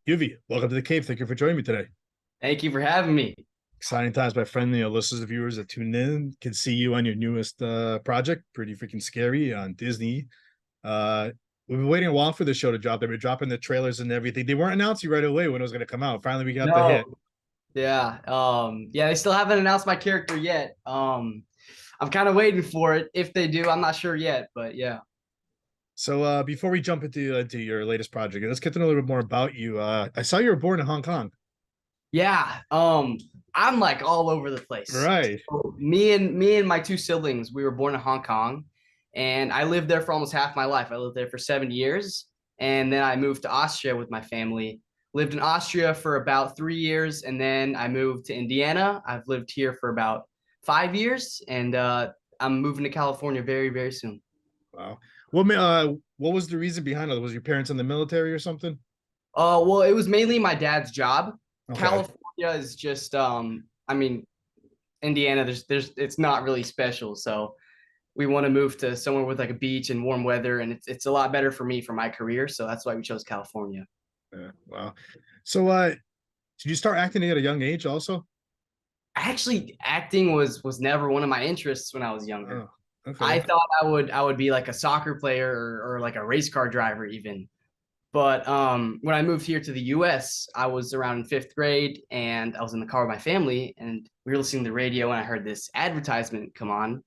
Yuvi, welcome to the cave. Thank you for joining me today. Thank you for having me. Exciting times, my friend. Listeners and viewers that tune in can see you on your newest project, Pretty Freaking Scary on Disney. Uh, we've been waiting a while for the show to drop. They've been dropping the trailers and everything. They weren't announcing right away when it was going to come out. Finally, we got the hit. No, yeah, yeah, they still haven't announced my character yet. I'm kind of waiting for it. If they do, I'm not sure yet, but yeah. So before we jump into your latest project, let's get to know a little bit more about you. I saw you were born in Hong Kong. Yeah, I'm like all over the place. Right. So me and my two siblings, we were born in Hong Kong, and I lived there for almost half my life. I lived there for 7 years, and then I moved to Austria with my family. Lived in Austria for about 3 years, and then I moved to Indiana. I've lived here for about 5 years, and I'm moving to California very, very soon. Wow. What was the reason behind it? Was your parents in the military or something? Well, it was mainly my dad's job. Okay. California is just, I mean, Indiana, it's not really special. So we want to move to somewhere with like a beach and warm weather, and it's a lot better for me for my career. So that's why we chose California. Yeah. Wow. So did you start acting at a young age also? Actually, acting was never one of my interests when I was younger. Oh, okay. I thought I would be like a soccer player or like a race car driver even. But when I moved here to the US, I was around in fifth grade and I was in the car with my family and we were listening to the radio and I heard this advertisement come on.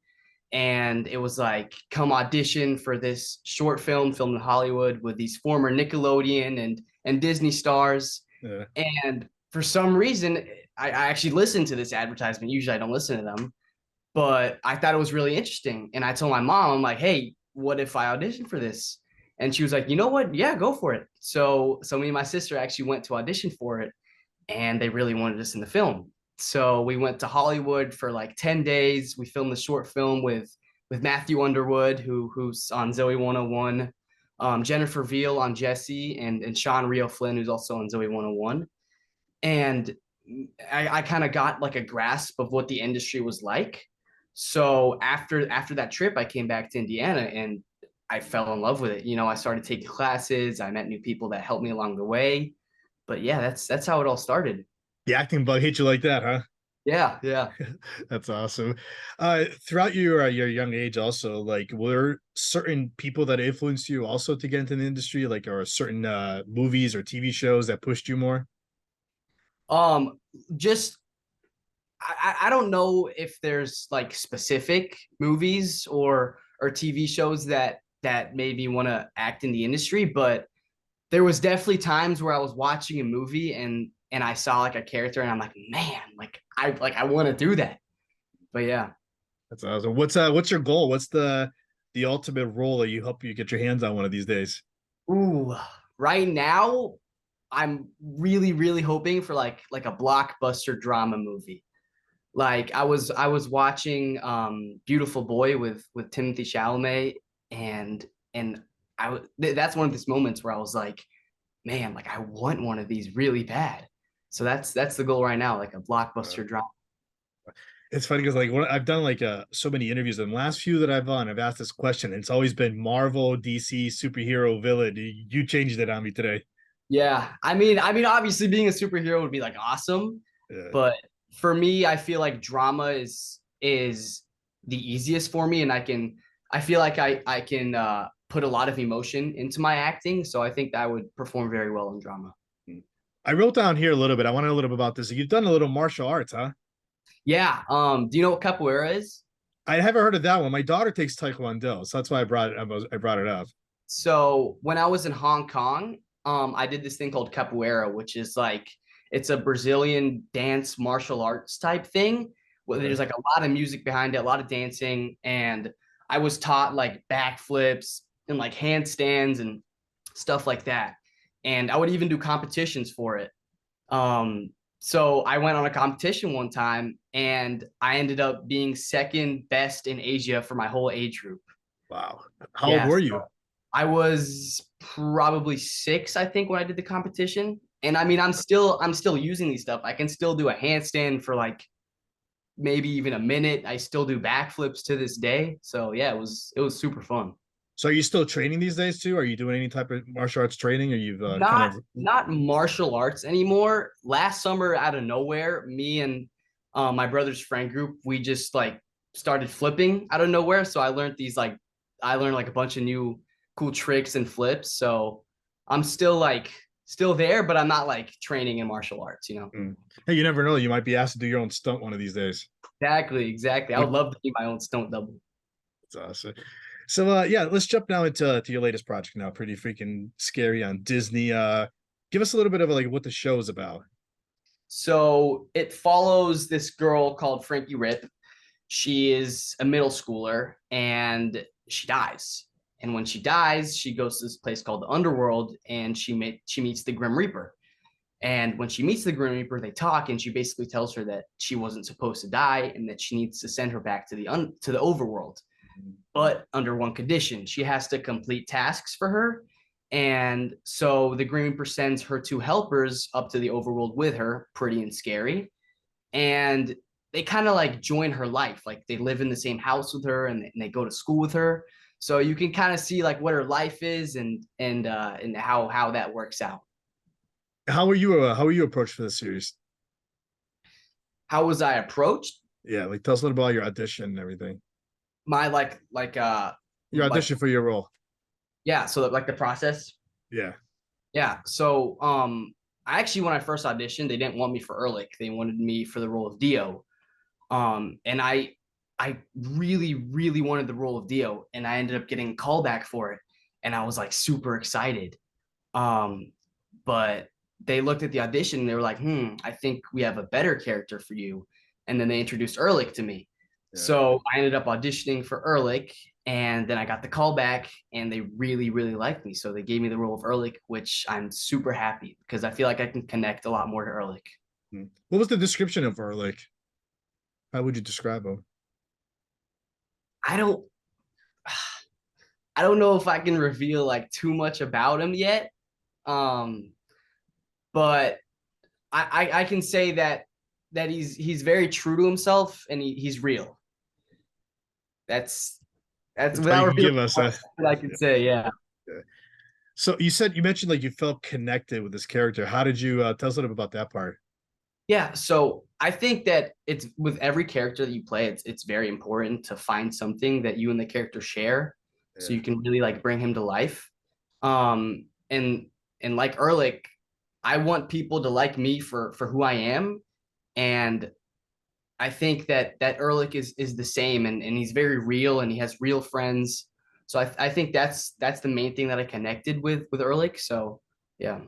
And it was like, come audition for this short film filmed in Hollywood with these former Nickelodeon and Disney stars. Yeah. And for some reason, I actually listened to this advertisement. Usually I don't listen to them, but I thought it was really interesting. And I told my mom, I'm like, hey, what if I audition for this? And she was like, you know what? Yeah, go for it. So me and my sister actually went to audition for it, and they really wanted us in the film. So we went to Hollywood for like 10 days. We filmed the short film with Matthew Underwood, who's on Zoe 101, Jennifer Veal on Jesse, and Sean Rio Flynn, who's also on Zoe 101. And I kind of got like a grasp of what the industry was like. So after that trip, I came back to Indiana and I fell in love with it. You know, I started taking classes. I met new people that helped me along the way. But yeah, that's how it all started. The acting bug hit you like that, huh? Yeah, yeah. That's awesome. Throughout your young age, also, like, were certain people that influenced you also to get into the industry, like, or certain movies or TV shows that pushed you more? Um, just I don't know if there's like specific movies or TV shows that made me want to act in the industry, but there was definitely times where I was watching a movie and I saw like a character and I'm like, man, I want to do that. But yeah. That's awesome. What's your goal? What's the ultimate role that you hope you get your hands on one of these days? Ooh, right now I'm really, really hoping for like a blockbuster drama movie. Like I was watching Beautiful Boy with Timothy Chalamet and that's one of those moments where I was like, man, like I want one of these really bad. So that's the goal right now, like a Uh, blockbuster drama. it's funny because like I've done like so many interviews, and the last few that I've done, I've asked this question, and it's always been Marvel, DC, superhero, villain. You changed it on me today. Yeah. I mean obviously being a superhero would be like awesome, Yeah. but for me I feel like drama is the easiest for me and I feel like I can put a lot of emotion into my acting, so I think that I would perform very well in drama. I wrote down here a little bit. I want to know a little bit about this. You've done a little martial arts, huh? Yeah. Do you know what capoeira is? I haven't heard of that one. My daughter takes Taekwondo, so that's why I brought it up. So when I was in Hong Kong, I did this thing called capoeira, which is like it's a Brazilian dance martial arts type thing where Okay. there's like a lot of music behind it, a lot of dancing, and I was taught like backflips and like handstands and stuff like that. And I would even do competitions for it. So I went on a competition one time and I ended up being second best in Asia for my whole age group. Wow. How old Yeah, were you? I was probably six, I think, when I did the competition. And I mean, I'm still using these stuff. I can still do a handstand for like maybe even a minute. I still do backflips to this day. So yeah, it was super fun. So are you still training these days too? Are you doing any type of martial arts training, or you've kind Not of? not martial arts anymore. Last summer, out of nowhere, me and my brother's friend group, we just like started flipping out of nowhere. So I learned like a bunch of new cool tricks and flips. So I'm still there, but I'm not like training in martial arts, you know. Mm. Hey, you never know. You might be asked to do your own stunt one of these days. Exactly. I What? would love to be my own stunt double. That's awesome. So yeah, let's jump now into to your latest project now. Pretty freaking scary on Disney. Give us a little bit of like what the show is about. So it follows this girl called Frankie Ripp. She is a middle schooler and she dies. And when she dies, she goes to this place called the Underworld and she meets the Grim Reaper. And when she meets the Grim Reaper, they talk, and she basically tells her that she wasn't supposed to die and that she needs to send her back to the overworld, but under one condition: she has to complete tasks for her. And so the Grim Reaper sends her two helpers up to the overworld with her, Pretty and Scary, and they kind of like join her life. Like they live in the same house with her, and they go to school with her. So you can kind of see like what her life is, and how that works out. How were you approached for this series? How was I approached? Yeah, like tell us a little about your audition and everything. My Your like audition for your role. yeah, so like the process. Yeah. Yeah. So I actually, when I first auditioned, they didn't want me for Erlic. They wanted me for the role of Dio. And I really, really wanted the role of Dio, and I ended up getting a callback for it. And I was like super excited. Um, but they looked at the audition and they were like, I think we have a better character for you. And then they introduced Erlic to me. Yeah. So I ended up auditioning for Erlic, and then I got the call back, and they really, really liked me. So they gave me the role of Erlic, which I'm super happy because I feel like I can connect a lot more to Erlic. What was the description of Erlic? How would you describe him? I don't I don't know if I can reveal like too much about him yet. Um, but I can say that he's very true to himself, and he's real. That's that's That's all without you can revealing give us. much that I can say. Yeah. Yeah. So you mentioned like you felt connected with this character. How did you tell us a little bit about that part? Yeah, so I think that it's with every character that you play, it's very important to find something that you and the character share, so Yeah. you can really like bring him to life. Um, and like Erlich, I want people to like me for who I am, and I think that Erlich is the same, and he's very real, and he has real friends. So I think that's the main thing that I connected with Erlich. So yeah.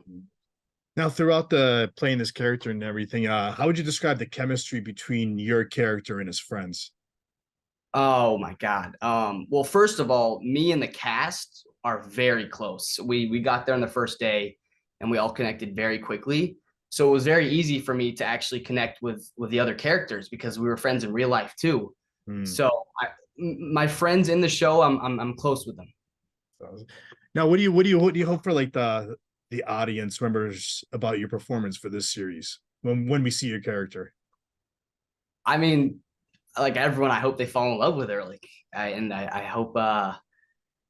Now, throughout the playing this character and everything, how would you describe the chemistry between your character and his friends? Oh my God. Well, first of all, me and the cast are very close. We got there on the first day and we all connected very quickly. So it was very easy for me to actually connect with the other characters because we were friends in real life too. Hmm. So my friends in the show, I'm close with them. Now, what do you hope for like the audience members about your performance for this series when we see your character? I mean, like everyone, I hope they fall in love with her. Like I hope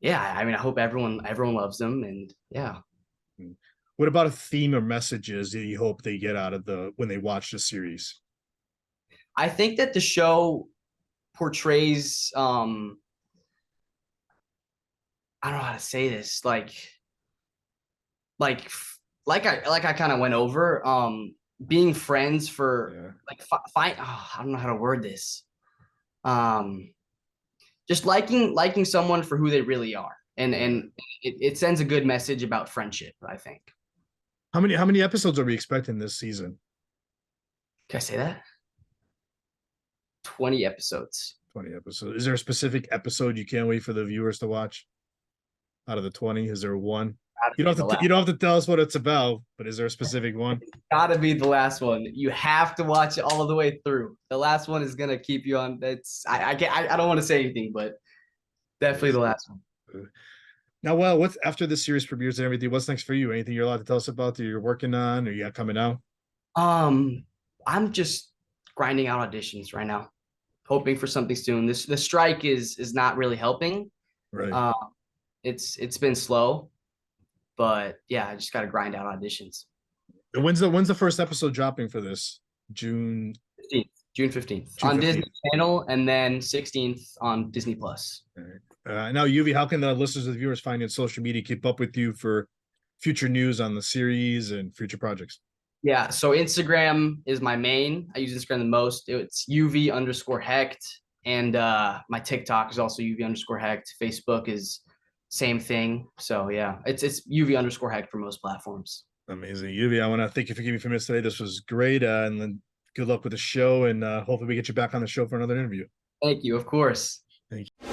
yeah, I mean I hope everyone loves them, and yeah. Hmm. What about a theme or messages that you hope they get out of the when they watch the series? I think that the show portrays I don't know how to say this, like like I kind of went over being friends for Yeah. like fight I don't know how to word this. Um just liking someone for who they really are. Yeah. And it sends a good message about friendship, I think. How many episodes are we expecting this season? Can I say that? 20 episodes. 20 episodes. Is there a specific episode you can't wait for the viewers to watch? Out of the 20, is there one? Gotta be the You last. don't have to tell us what it's about, but is there a specific one? Gotta be the last one. You have to watch it all the way through. The last one is gonna keep you on. It's I can't I don't want to say anything, but definitely Yes. the last one. Now, well, what's after the series premieres and everything? What's next for you? Anything you're allowed to tell us about that you're working on or you got coming out? Um, I'm just grinding out auditions right now, hoping for something soon. The strike is not really helping. Right. Uh, It's been slow, but yeah, I just got to grind out auditions. When's the first episode dropping for this? June 15th, June 15th June on Disney 15th. Channel, and then 16th on Disney Plus. All right. Now, Yuvi, how can the listeners and viewers find you on social media, keep up with you for future news on the series and future projects? Yeah, so Instagram is my main. I use Instagram the most. It's UV_Hecht. And my TikTok is also UV_Hecht. Facebook is same thing. So yeah, it's UV_Hecht for most platforms. Amazing. Yuvi, I want to thank you for giving me a few minutes today. This was great. And then good luck with the show. And hopefully we get you back on the show for another interview. Thank you, of course. Thank you.